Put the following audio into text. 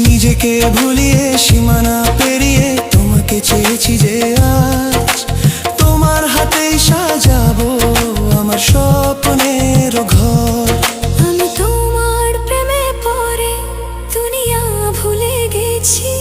নিজেকে ভুলিয়ে সীমানা পেরিয়ে তোমাকে চেয়েছি যে আজ তোমার হাতেই সাজাবো আমার স্বপ্নের ঘর। আমি তোমার প্রেমে পড়ে দুনিয়া ভুলে গেছি।